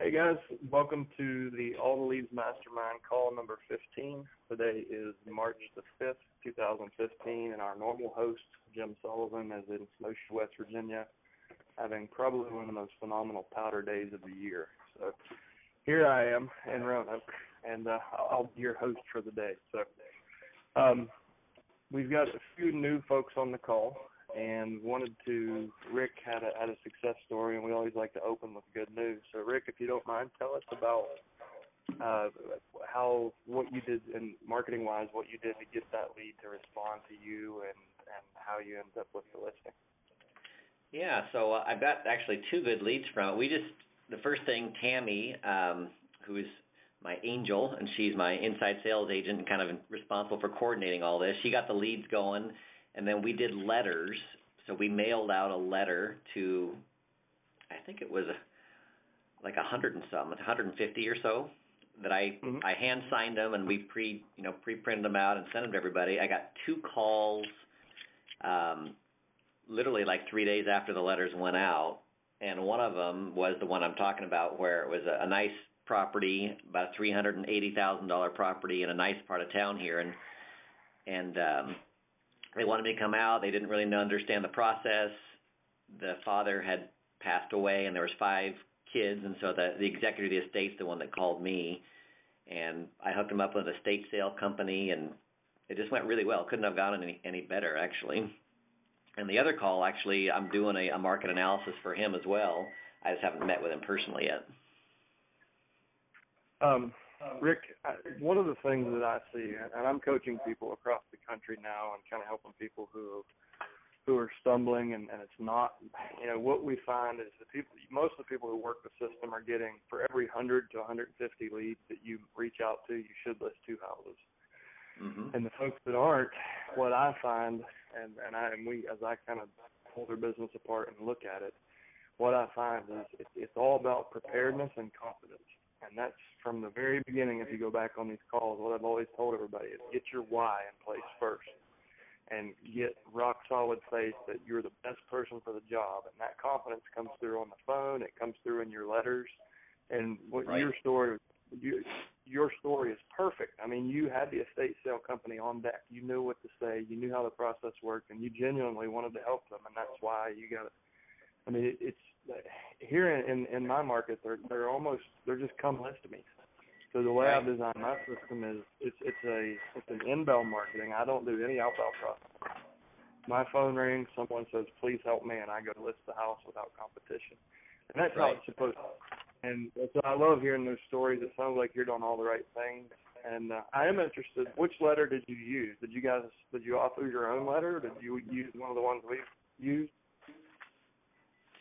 Hey guys, welcome to the All the Leads Mastermind call number 15. Today is March the 5th, 2015, and our normal host, Jim Sullivan, is in Snowshoe, West Virginia, having probably one of the most phenomenal powder days of the year. So here I am in Roanoke, and I'll be your host for the day. So we've got a few new folks on the call, and Rick had a success story, and we always like to open with good news. So Rick, if you don't mind, tell us about what you did in marketing-wise, what you did to get that lead to respond to you, and how you ended up with the listing. Yeah, so I've got actually two good leads from it. The first thing, Tammy, who is my angel, and she's my inside sales agent and kind of responsible for coordinating all this, she got the leads going. And then we did letters, so we mailed out a letter to, I think it was like 150 or so, that I hand signed them, and we pre-printed them out and sent them to everybody. I got two calls, literally like 3 days after the letters went out, and one of them was the one I'm talking about, where it was a nice property, about a $380,000 property in a nice part of town here, and they wanted me to come out. They didn't really understand the process. The father had passed away, and there was 5 kids, and so the executive of the estate's the one that called me, and I hooked him up with an estate sale company, and it just went really well. Couldn't have gone any better, actually. And the other call, actually, I'm doing a market analysis for him as well. I just haven't met with him personally yet. Rick, one of the things that I see, and I'm coaching people across the country now and kind of helping people who are stumbling, and it's not, what we find is most of the people who work the system are getting, for every 100 to 150 leads that you reach out to, you should list 2 houses. Mm-hmm. And the folks that aren't, what I find, and we, as I kind of pull their business apart and look at it, what I find is it's all about preparedness and confidence. And that's from the very beginning. If you go back on these calls, what I've always told everybody is get your why in place first, and get rock solid faith that you're the best person for the job. And that confidence comes through on the phone. It comes through in your letters. And your story is perfect. I mean, you had the estate sale company on deck. You knew what to say. You knew how the process worked, and you genuinely wanted to help them. And that's why you got it. I mean, it's here in my market. They're just come list to me. So the way I've designed my system is it's an inbound marketing. I don't do any outbound process. My phone rings, someone says, "Please help me," and I go list the house without competition. And that's how it's supposed to be. And so I love hearing those stories. It sounds like you're doing all the right things. And I am interested. Which letter did you use? Did you author your own letter, or did you use one of the ones we used?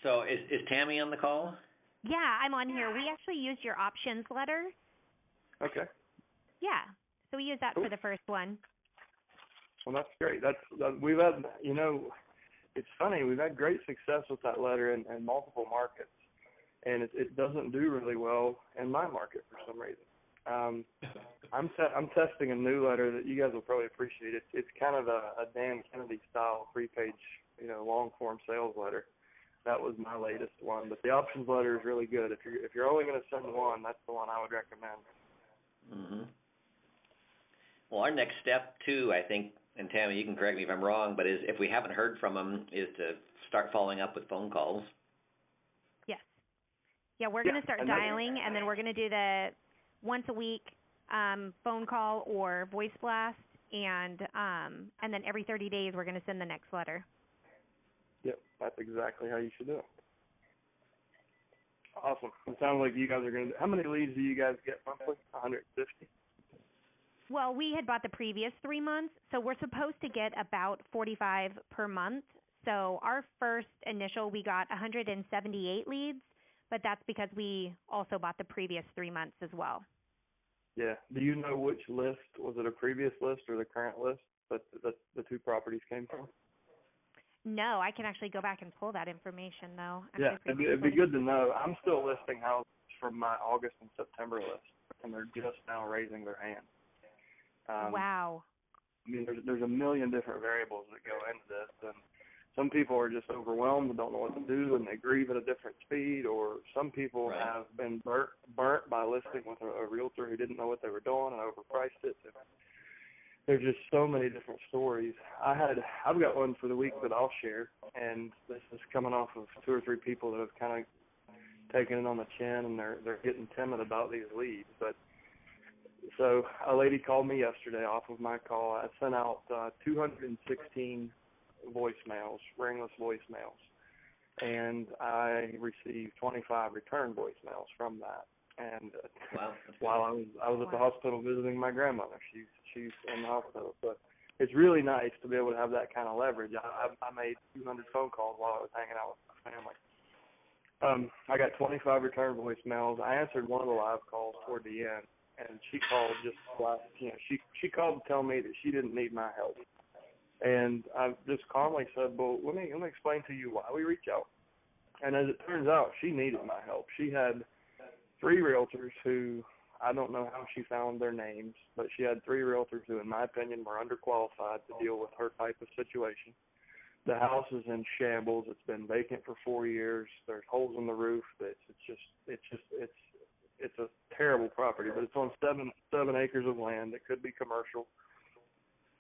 So is Tammy on the call? Yeah, I'm on here. We actually used your options letter. Okay. Yeah, so we used that for the first one. Well, that's great. We've had, it's funny. We've had great success with that letter in multiple markets, and it doesn't do really well in my market for some reason. I'm testing a new letter that you guys will probably appreciate. It's kind of a Dan Kennedy style 3-page, long form sales letter. That was my latest one, but the options letter is really good. If you're only going to send one, that's the one I would recommend. Mm-hmm. Well, our next step too, I think, and Tammy, you can correct me if I'm wrong, but is if we haven't heard from them, is to start following up with phone calls. Yes. Yeah, we're going to start dialing, and then we're going to do the once a week phone call or voice blast, and then every 30 days we're going to send the next letter. Yep, that's exactly how you should do it. Awesome. It sounds like you guys are going to. How many leads do you guys get monthly? 150? Well, we had bought the previous 3 months, so we're supposed to get about 45 per month. So our first initial, we got 178 leads, but that's because we also bought the previous 3 months as well. Yeah. Do you know which list? Was it a previous list or the current list that the 2 properties came from? No, I can actually go back and pull that information, though. Yeah, it'd be good to know. I'm still listing houses from my August and September list, and they're just now raising their hand. Wow. I mean, there's a million different variables that go into this, and some people are just overwhelmed and don't know what to do, and they grieve at a different speed, or some people Right. have been burnt by listing with a realtor who didn't know what they were doing and overpriced it. There's just so many different stories. I've got one for the week that I'll share, and this is coming off of 2 or 3 people that have kind of taken it on the chin, and they're getting timid about these leads. But so a lady called me yesterday off of my call. I sent out 216 voicemails, ringless voicemails, and I received 25 return voicemails from that. And Wow. while I was at the hospital visiting my grandmother, she's in the hospital. So it's really nice to be able to have that kind of leverage. I made 200 phone calls while I was hanging out with my family. I got 25 return voicemails. I answered one of the live calls toward the end, and she called she called to tell me that she didn't need my help. And I just calmly said, well, let me explain to you why we reach out. And as it turns out, she needed my help. She had 3 realtors who, I don't know how she found their names, but she had 3 realtors who, in my opinion, were underqualified to deal with her type of situation. The house is in shambles. It's been vacant for 4 years. There's holes in the roof. It's a terrible property, but it's on 7 acres of land. It could be commercial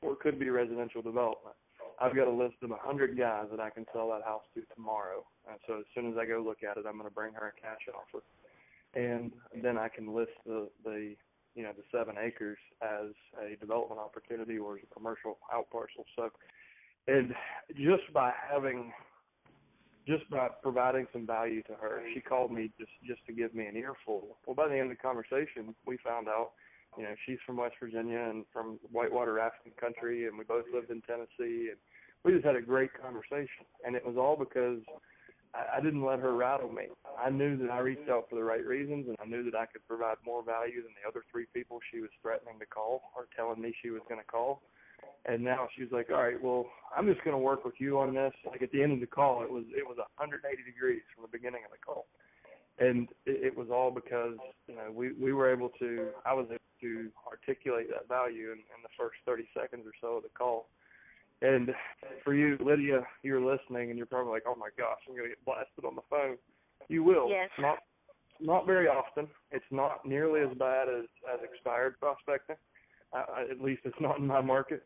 or it could be residential development. I've got a list of 100 guys that I can sell that house to tomorrow. So as soon as I go look at it, I'm going to bring her a cash offer. And then I can list the 7 acres as a development opportunity or as a commercial out parcel. So, and just by providing some value to her, she called me just to give me an earful. Well, by the end of the conversation, we found out, she's from West Virginia and from whitewater rafting country, and we both lived in Tennessee, and we just had a great conversation. And it was all because I didn't let her rattle me. I knew that I reached out for the right reasons, and I knew that I could provide more value than the other 3 people she was threatening to call or telling me she was going to call. And now she's like, all right, well, I'm just going to work with you on this. Like at the end of the call, it was 180 degrees from the beginning of the call. And it was all because, we were able to, I was able to articulate that value in the first 30 seconds or so of the call. And for you, Lydia, you're listening, and you're probably like, oh, my gosh, I'm going to get blasted on the phone. You will. Yes. Not very often. It's not nearly as bad as expired prospecting. At least it's not in my market.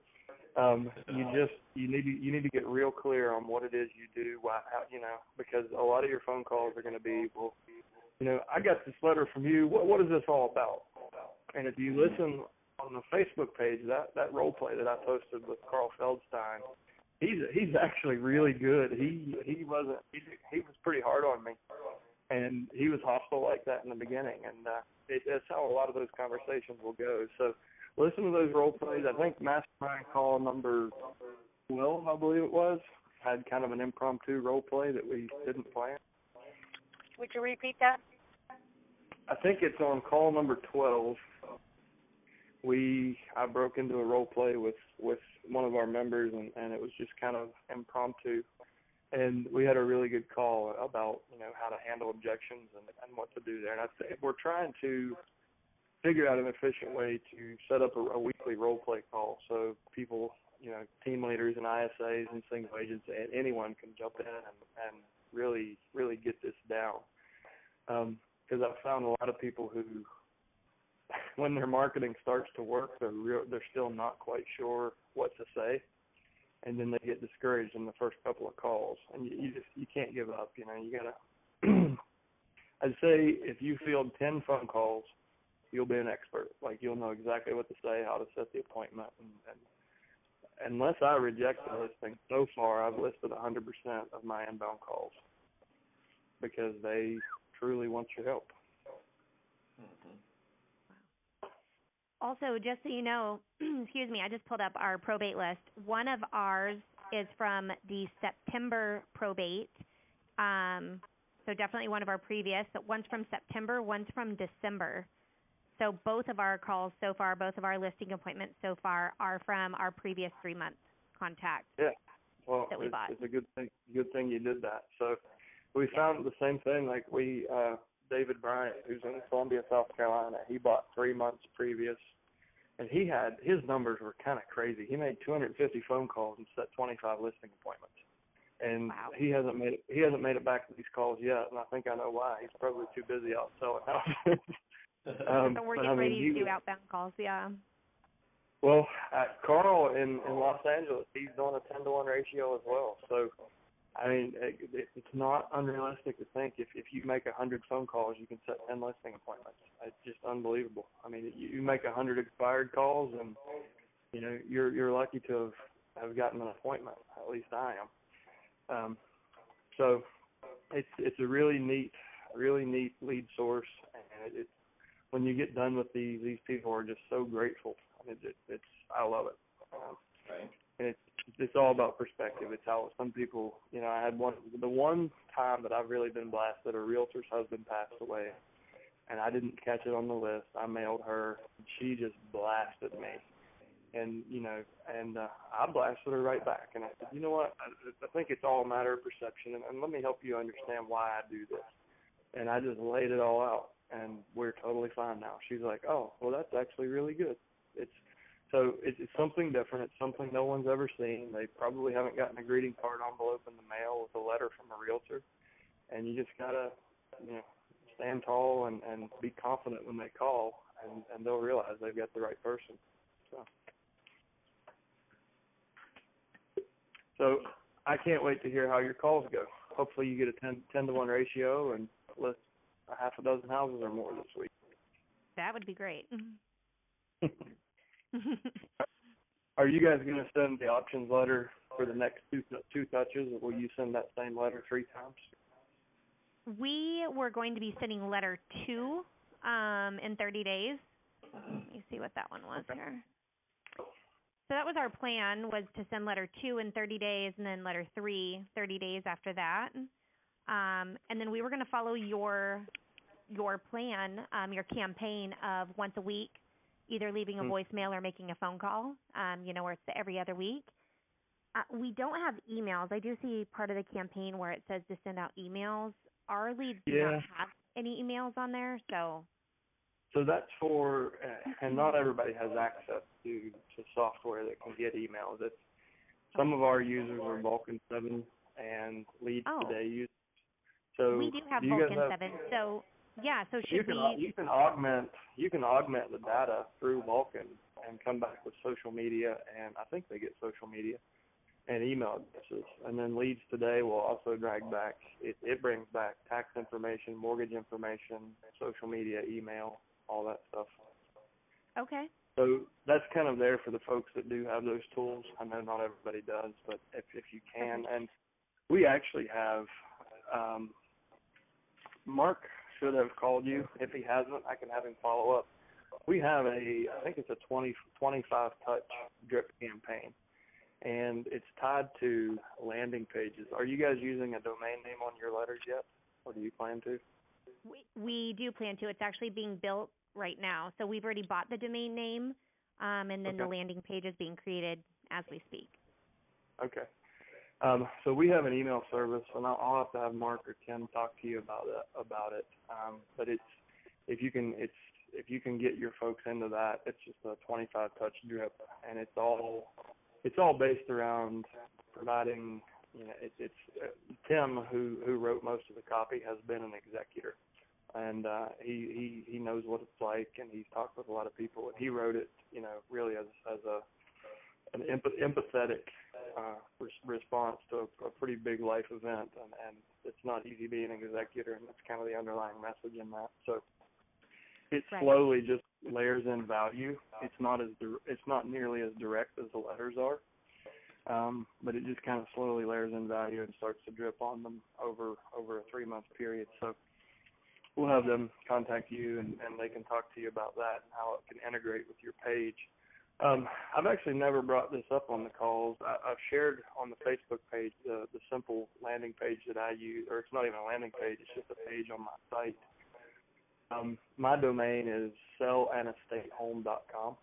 You need to get real clear on what it is you do, because a lot of your phone calls are going to be, well, I got this letter from you. What is this all about? And if you listen on the Facebook page, that role play that I posted with Carl Feldstein, he's actually really good. He was pretty hard on me, and he was hostile like that in the beginning, and that's how a lot of those conversations will go. So listen to those role plays. I think Mastermind call number 12, I believe it was, had kind of an impromptu role play that we didn't plan. Would you repeat that? I think it's on call number 12. I broke into a role play with one of our members, and it was just kind of impromptu. And we had a really good call about, how to handle objections and what to do there. And I think we're trying to figure out an efficient way to set up a weekly role play call so people, team leaders and ISAs and single agents, and anyone can jump in and really, really get this down. Because I've found a lot of people who, when their marketing starts to work, they're still not quite sure what to say, and then they get discouraged in the first couple of calls. And you can't give up. You gotta. I'd say if you field 10 phone calls, you'll be an expert. Like, you'll know exactly what to say, how to set the appointment, and unless I reject the listing, so far I've listed 100% of my inbound calls because they truly want your help. Mm-hmm. Also, just so you know, excuse me, I just pulled up our probate list. One of ours is from the September probate, so definitely one of our previous. But one's from September, one's from December. So both of our calls so far, both of our listing appointments so far are from our previous 3-month contact. Yeah, well, that we bought. It's a good thing you did that. So we found the same thing. Like David Bryant, who's in Columbia, South Carolina, he bought 3 months previous, and his numbers were kind of crazy. He made 250 phone calls and set 25 listing appointments. And Wow. he hasn't made it back to these calls yet, and I think I know why. He's probably too busy out selling houses. So we're getting ready to do outbound calls, yeah. Well, Carl in Los Angeles, he's doing a 10-to-1 ratio as well. So, I mean, it's not unrealistic to think if you make 100 phone calls, you can set 10 listing appointments. It's just unbelievable. I mean, you make 100 expired calls, and you know you're lucky to have gotten an appointment. At least I am. So it's a really neat lead source, and it's when you get done with these people are just so grateful. I mean, I love it. Right. And it's all about perspective. It's how some people, you know, I had the one time that I've really been blasted, a realtor's husband passed away, and I didn't catch it on the list. I mailed her, and she just blasted me. And, you know, I blasted her right back. And I said, you know what, I think it's all a matter of perception, and let me help you understand why I do this. And I just laid it all out, and we're totally fine now. She's like, oh, well, that's actually really good. It's something different. It's something no one's ever seen. They probably haven't gotten a greeting card envelope in the mail with a letter from a realtor. And you just got to, you know, stand tall and be confident when they call, and they'll realize they've got the right person. So I can't wait to hear how your calls go. Hopefully you get a 10-to-1 ratio and list a half a dozen houses or more this week. That would be great. Are you guys going to send the options letter for the next two touches, or will you send that same letter 3 times? We were going to be sending letter 2 in 30 days. Let me see what that one was here. So that was our plan, was to send letter 2 in 30 days and then letter 3 30 days after that. And then we were going to follow your plan, your campaign of once a week, either leaving a voicemail or making a phone call, you know, where it's every other week. We don't have emails. I do see part of the campaign where it says to send out emails. Our leads do not have any emails on there, so that's for, and not everybody has access to software that can get emails. Some of our users are Vulcan 7 and Leads Today users. So we do have Vulcan 7. So yeah, so you can augment the data through Vulcan and come back with social media, and I think they get social media and email addresses. And then Leads Today will also drag back. It brings back tax information, mortgage information, social media, email, all that stuff. Okay. So that's kind of there for the folks that do have those tools. I know not everybody does, but if you can. And we actually have, Mark should have called you. If he hasn't, I can have him follow up. We have I think it's a 25 touch drip campaign, and it's tied to landing pages. Are you guys using a domain name on your letters yet, or do you plan to? We do plan to. It's actually being built right now. So we've already bought the domain name, and then the landing page is being created as we speak. Okay. So we have an email service, and I'll have to have Mark or Tim talk to you about it. But if you can get your folks into that, it's just a 25 touch drip, and it's all based around providing. You know, it's Tim who wrote most of the copy has been an executor, and he knows what it's like, and he's talked with a lot of people, and he wrote it, you know, really as an empathetic response to a pretty big life event, and it's not easy being an executor, and that's kind of the underlying message in that. So it slowly just layers in value. It's not nearly as direct as the letters are, but it just kind of slowly layers in value and starts to drip on them over a 3-month period. So we'll have them contact you, and they can talk to you about that and how it can integrate with your page. I've actually never brought this up on the calls. I've shared on the Facebook page the simple landing page that I use, or it's not even a landing page, it's just a page on my site. My domain is sellandestatehome.com,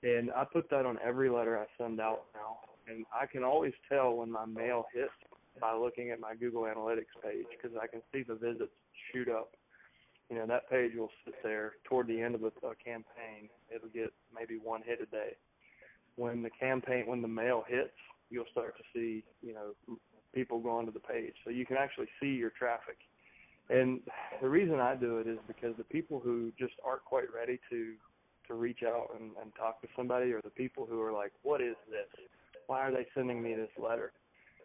and I put that on every letter I send out now, and I can always tell when my mail hits by looking at my Google Analytics page, because I can see the visits shoot up. You know, that page will sit there toward the end of a campaign. It'll get maybe 1 hit a day. When the mail hits, you'll start to see, you know, people going to the page, so you can actually see your traffic. And the reason I do it is because the people who just aren't quite ready to reach out and talk to somebody, or the people who are like, what is this? Why are they sending me this letter?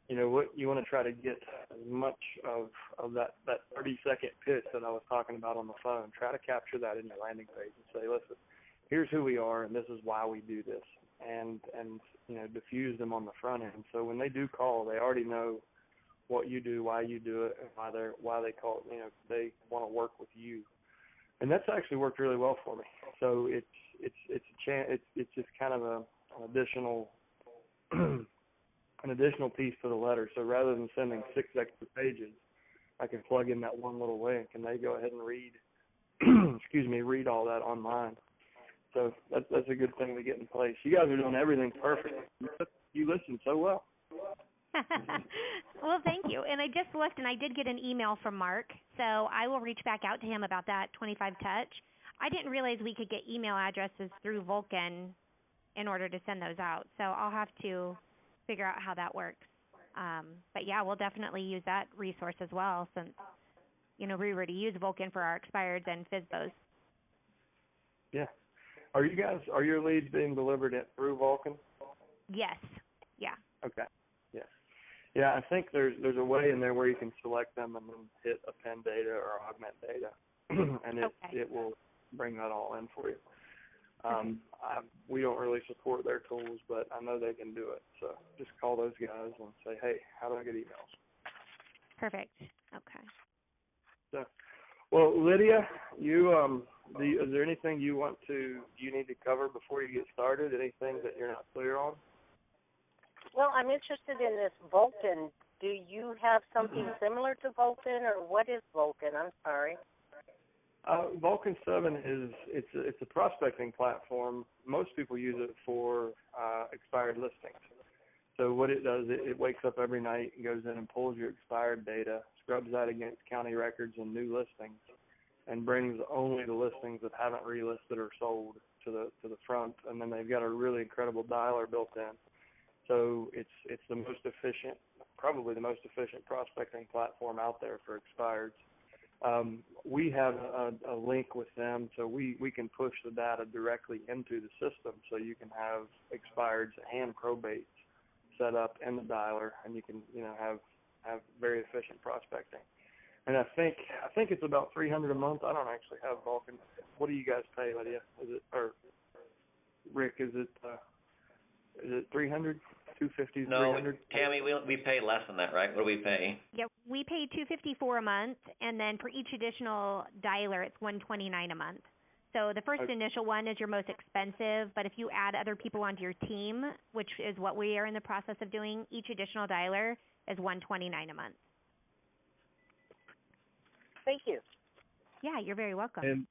You know, what you want to try to get as much of that 30-second pitch that I was talking about on the phone. Try to capture that in your landing page and say, listen, here's who we are and this is why we do this. And you know, diffuse them on the front end. So when they do call, they already know what you do, why you do it, and why they call it, you know, they want to work with you. And that's actually worked really well for me. So it's just kind of an additional piece to the letter. So rather than sending 6 extra pages, I can plug in that one little link, and they go ahead and read read all that online. So that's a good thing to get in place. You guys are doing everything perfect. You listen so well. Well, thank you. And I just looked, and I did get an email from Mark, so I will reach back out to him about that 25 touch. I didn't realize we could get email addresses through Vulcan in order to send those out, so I'll have to figure out how that works. But yeah, we'll definitely use that resource as well, since, you know, we already use Vulcan for our expireds and FSBOs. Yeah. Are your leads being delivered through Vulcan? Yes. Yeah. Okay. Yes. Yeah, I think there's a way in there where you can select them and then hit append data or augment data, and it will bring that all in for you. We don't really support their tools, but I know they can do it. So just call those guys and say, hey, how do I get emails? Perfect. Okay. So, well, Lydia, is there anything you need to cover before you get started? Anything that you're not clear on? Well, I'm interested in this Vulcan. Do you have something similar to Vulcan, or what is Vulcan? I'm sorry. Vulcan 7 it's a prospecting platform. Most people use it for expired listings. So what it does, it wakes up every night and goes in and pulls your expired data, scrubs that against county records and new listings, and brings only the listings that haven't relisted or sold to the front. And then they've got a really incredible dialer built in. So it's the most efficient, probably the most efficient prospecting platform out there for expireds. We have a link with them, so we can push the data directly into the system, so you can have expireds and probates set up in the dialer, and you can have very efficient prospecting. And I think it's about $300 a month. I don't actually have Vulcan. What do you guys pay, Lydia? Or Rick? Is it 300? 250, no, 300? Tammy, we pay less than that, right? What do we pay? Yep, we pay $254 a month, and then for each additional dialer, it's $129 a month. So the first initial one is your most expensive, but if you add other people onto your team, which is what we are in the process of doing, each additional dialer is $129 a month. Thank you. Yeah, you're very welcome. And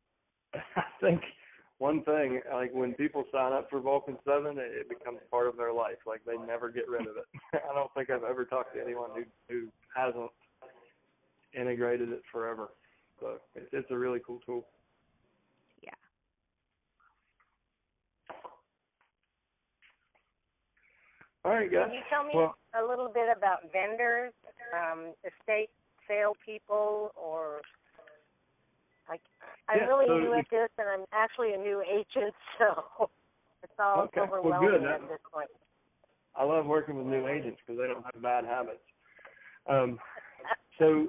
I think one thing, like when people sign up for Vulcan 7, it becomes part of their life. Like they never get rid of it. I don't think I've ever talked to anyone who hasn't integrated it forever. So it's a really cool tool. Yeah. All right, guys. Can you tell me a little bit about vendors, estate sale people, or I'm really new at this, and I'm actually a new agent, so it's all overwhelming at this point. I love working with new agents because they don't have bad habits. So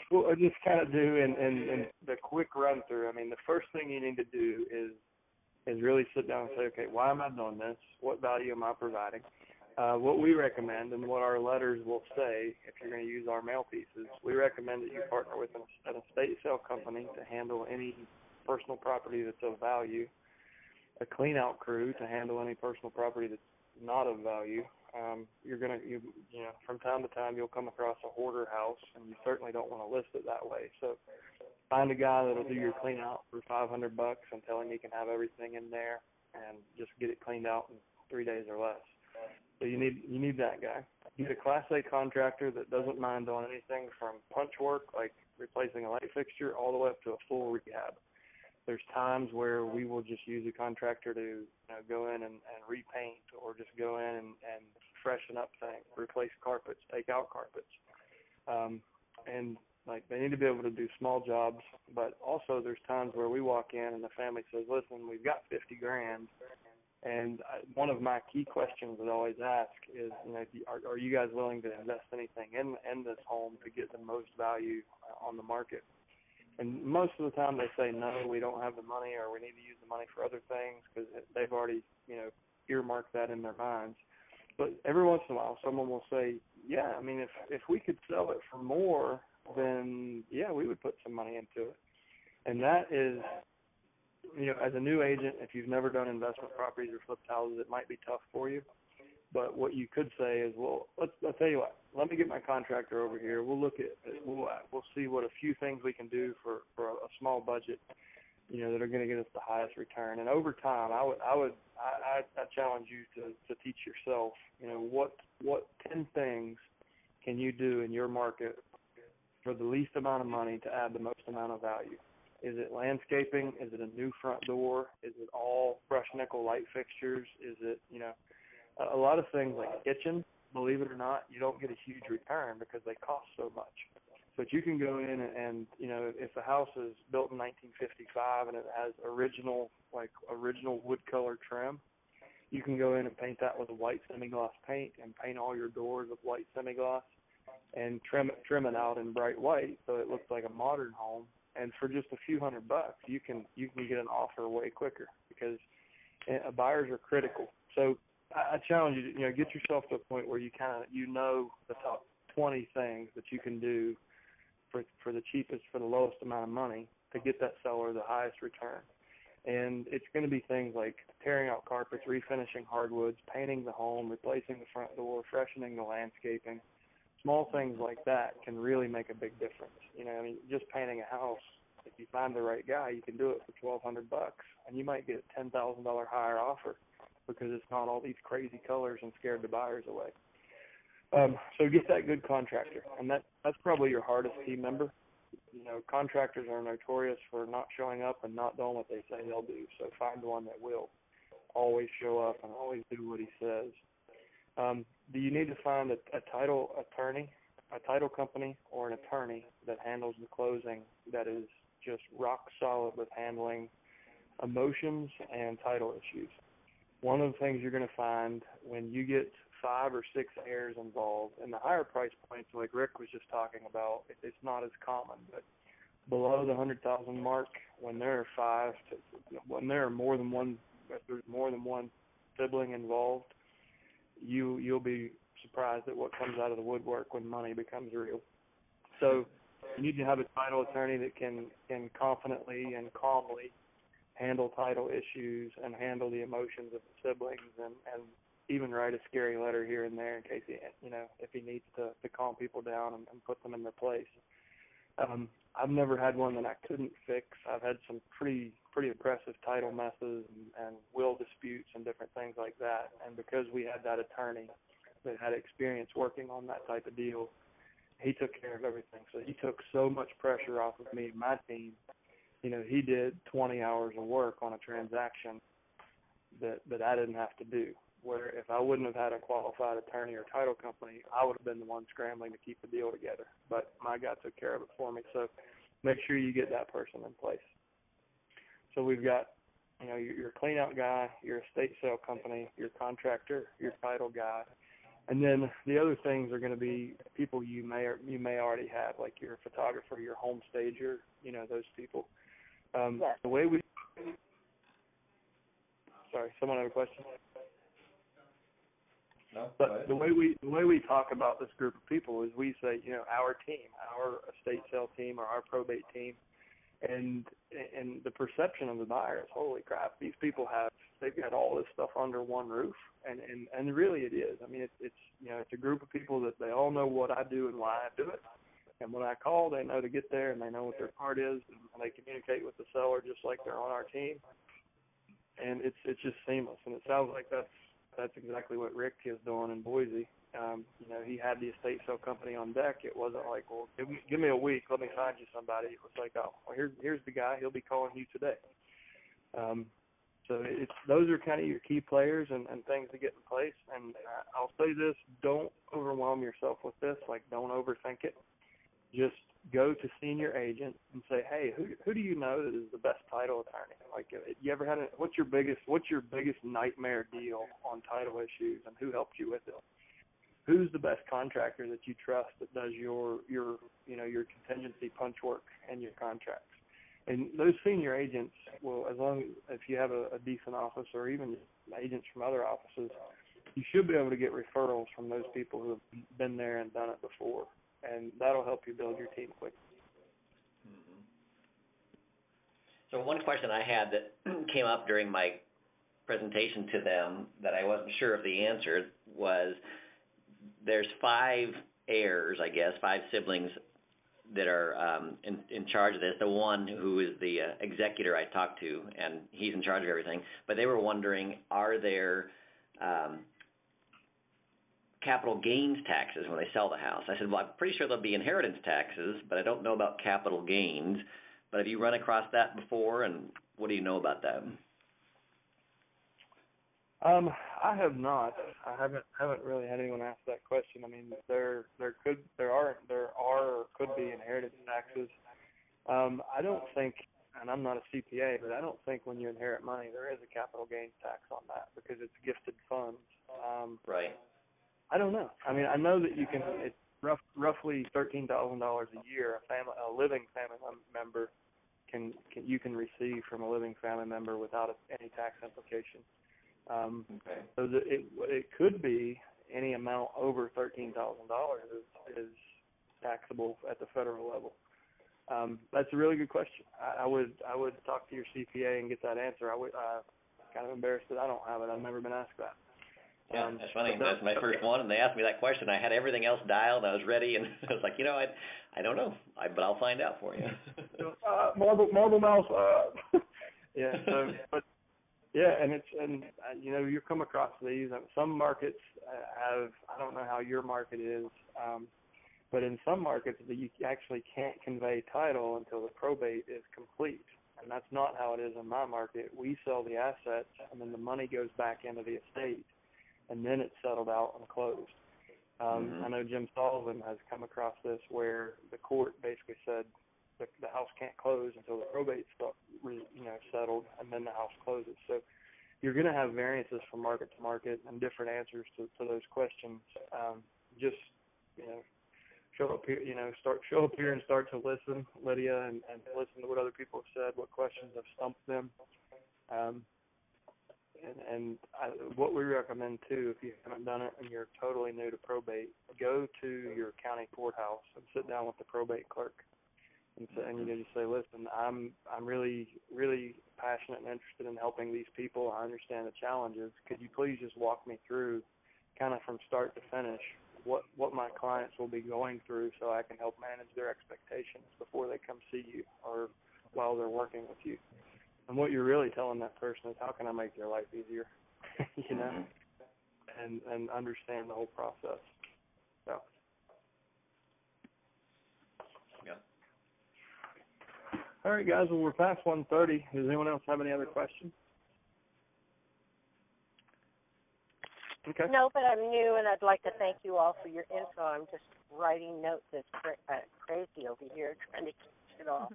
what I just kind of do in the quick run through, I mean, the first thing you need to do is really sit down and say, okay, why am I doing this? What value am I providing? What we recommend and what our letters will say, if you're going to use our mail pieces, we recommend that you partner with an estate sale company to handle any personal property that's of value, a clean-out crew to handle any personal property that's not of value. From time to time you'll come across a hoarder house, and you certainly don't want to list it that way. So find a guy that'll do your clean-out for $500 and tell him he can have everything in there and just get it cleaned out in 3 days or less. So you need that guy. You need a Class A contractor that doesn't mind doing anything from punch work, like replacing a light fixture, all the way up to a full rehab. There's times where we will just use a contractor to go in and repaint, or just go in and freshen up things, replace carpets, take out carpets. And like they need to be able to do small jobs, but also there's times where we walk in and the family says, listen, we've got 50 grand. And one of my key questions that I always ask is, are you guys willing to invest anything in this home to get the most value on the market? And most of the time they say, no, we don't have the money, or we need to use the money for other things, because they've already, earmarked that in their minds. But every once in a while someone will say, yeah, I mean, if we could sell it for more, then, yeah, we would put some money into it. And that is, as a new agent, if you've never done investment properties or flipped houses, it might be tough for you. But what you could say is, well, I'll tell you what, let me get my contractor over here. We'll look at, we'll see what a few things we can do for a small budget, that are going to get us the highest return. And over time, I challenge you to teach yourself, what 10 things can you do in your market for the least amount of money to add the most amount of value? Is it landscaping? Is it a new front door? Is it all brushed nickel light fixtures? Is it, a lot of things like kitchen, believe it or not, you don't get a huge return because they cost so much. But you can go in and if the house is built in 1955 and it has original wood color trim, you can go in and paint that with a white semi-gloss paint and paint all your doors with white semi-gloss and trim it out in bright white so it looks like a modern home. And for just a few $100, you can get an offer way quicker, because buyers are critical. So I challenge you to get yourself to a point where you the top 20 things that you can do for the cheapest, for the lowest amount of money to get that seller the highest return. And it's going to be things like tearing out carpets, refinishing hardwoods, painting the home, replacing the front door, freshening the landscaping. Small things like that can really make a big difference. Just painting a house, if you find the right guy, you can do it for $1,200, and you might get a $10,000 higher offer because it's not all these crazy colors and scared the buyers away. So get that good contractor, and that's probably your hardest team member. Contractors are notorious for not showing up and not doing what they say they'll do. So find one that will always show up and always do what he says. Do you need to find a title attorney, a title company, or an attorney that handles the closing that is just rock solid with handling emotions and title issues? One of the things you're going to find when you get 5 or 6 heirs involved, and the higher price points, like Rick was just talking about, it's not as common. But below the 100,000 mark, when there are when there are more than one, if there's more than one sibling involved, you'll be surprised at what comes out of the woodwork when money becomes real. So you need to have a title attorney that can confidently and calmly handle title issues and handle the emotions of the siblings, and even write a scary letter here and there in case if he needs to calm people down and put them in their place. I've never had one that I couldn't fix. I've had some pretty impressive title messes and will disputes and different things like that. And because we had that attorney that had experience working on that type of deal, he took care of everything. So he took so much pressure off of me and my team. He did 20 hours of work on a transaction that I didn't have to do. Where if I wouldn't have had a qualified attorney or title company, I would have been the one scrambling to keep the deal together. But my guy took care of it for me. So make sure you get that person in place. So we've got, your clean out guy, your estate sale company, your contractor, your title guy. And then the other things are going to be people you may already have, like your photographer, your home stager, those people. Yes. The way we Sorry, someone have a question? No, but the way we talk about this group of people is we say, our team, our estate sale team, or our probate team, and the perception of the buyer is, holy crap, these people they've got all this stuff under one roof, and really it is. I mean, it's a group of people that they all know what I do and why I do it, and when I call, they know to get there, and they know what their part is, and they communicate with the seller just like they're on our team, and it's just seamless, and it sounds like that's exactly what Rick is doing in Boise. He had the estate sale company on deck. It wasn't like, well, give me a week, let me find you somebody. It was like, oh, well, here's the guy. He'll be calling you today. So those are kind of your key players and things to get in place. And I'll say this, don't overwhelm yourself with this. Like, don't overthink it. Just go to senior agent and say, hey, who do you know that is the best title attorney? Like, you ever had what's your biggest nightmare deal on title issues, and who helped you with it? Who's the best contractor that you trust that does your contingency punch work and your contracts? And those senior agents will, if you have a decent office or even agents from other offices, you should be able to get referrals from those people who have been there and done it before, and that'll help you build your team quickly. Mm-hmm. So one question I had that came up during my presentation to them that I wasn't sure of the answer was, there's 5 heirs, I guess, 5 siblings that are in charge of this. The one who is the executor I talked to, and he's in charge of everything. But they were wondering, are there capital gains taxes when they sell the house? I said, well, I'm pretty sure there'll be inheritance taxes, but I don't know about capital gains. But have you run across that before, and what do you know about that? I have not. I haven't really had anyone ask that question. I mean, there are or could be inheritance taxes. I don't think, and I'm not a CPA, but I don't think when you inherit money there is a capital gains tax on that because it's gifted funds. Right. I don't know. I mean, I know that you can. It's roughly $13,000 a year. A living family member you can receive from a living family member without any tax implication. Okay. So it could be any amount over $13,000 is taxable at the federal level. That's a really good question. I would talk to your CPA and get that answer. I'm kind of embarrassed that I don't have it. I've never been asked that. Yeah, that's funny. That's my first one, and they asked me that question. I had everything else dialed. I was ready, and I was like, I don't know, but I'll find out for you. Marble mouse. Yeah. So, but. Yeah, and you come across these. Some markets have, I don't know how your market is, but in some markets you actually can't convey title until the probate is complete, and that's not how it is in my market. We sell the assets, and then the money goes back into the estate, and then it's settled out and closed. I know Jim Sullivan has come across this where the court basically said the house can't close until the probate settled, and then the house closes. So you're going to have variances from market to market and different answers to those questions. Just show up here, show up here and start to listen, Lydia, and listen to what other people have said, what questions have stumped them. What we recommend too, if you haven't done it and you're totally new to probate, go to your county courthouse and sit down with the probate clerk. And you just say, listen, I'm really, really passionate and interested in helping these people. I understand the challenges. Could you please just walk me through kind of from start to finish what my clients will be going through so I can help manage their expectations before they come see you or while they're working with you. And what you're really telling that person is, how can I make their life easier, and understand the whole process. So. Yeah. All right, guys. Well, we're past 1:30. Does anyone else have any other questions? Okay. No, but I'm new, and I'd like to thank you all for your info. I'm just writing notes. It's crazy over here trying to catch it all.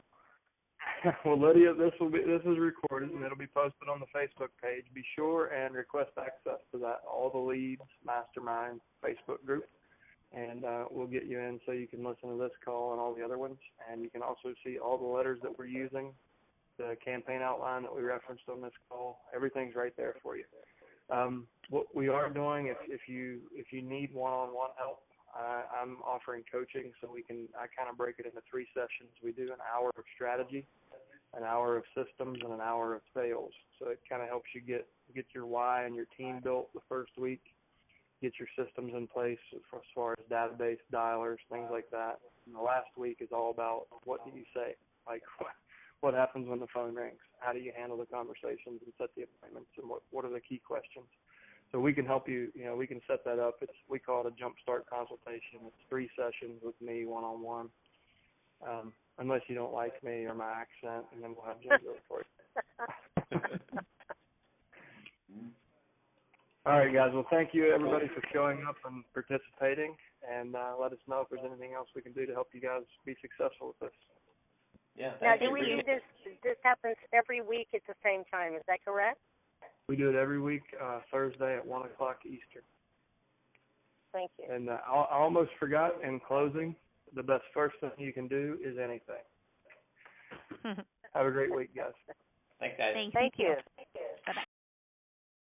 Well, Lydia, this is recorded, and it'll be posted on the Facebook page. Be sure and request access to that All the Leads Mastermind Facebook group, and we'll get you in so you can listen to this call and all the other ones. And you can also see all the letters that we're using, the campaign outline that we referenced on this call. Everything's right there for you. What we are doing, if you need one-on-one help, I'm offering coaching, so I kind of break it into 3 sessions. We do an hour of strategy, an hour of systems, and an hour of sales. So it kind of helps you get your why and your team built the first week, get your systems in place as far as database, dialers, things like that. And the last week is all about what do you say, like what happens when the phone rings, how do you handle the conversations and set the appointments, and what are the key questions. So we can help you, we can set that up. We call it a jumpstart consultation. It's 3 sessions with me one-on-one, unless you don't like me or my accent, and then we'll have Jim do it for you. All right, guys. Well, thank you, everybody, for showing up and participating. And let us know if there's anything else we can do to help you guys be successful with this. Yeah. Now, do we do this? This happens every week at the same time. Is that correct? We do it every week, Thursday at 1 o'clock Eastern. Thank you. And I almost forgot in closing, the best first thing you can do is anything. Have a great week, guys. Thanks, guys. Thanks. Thank you.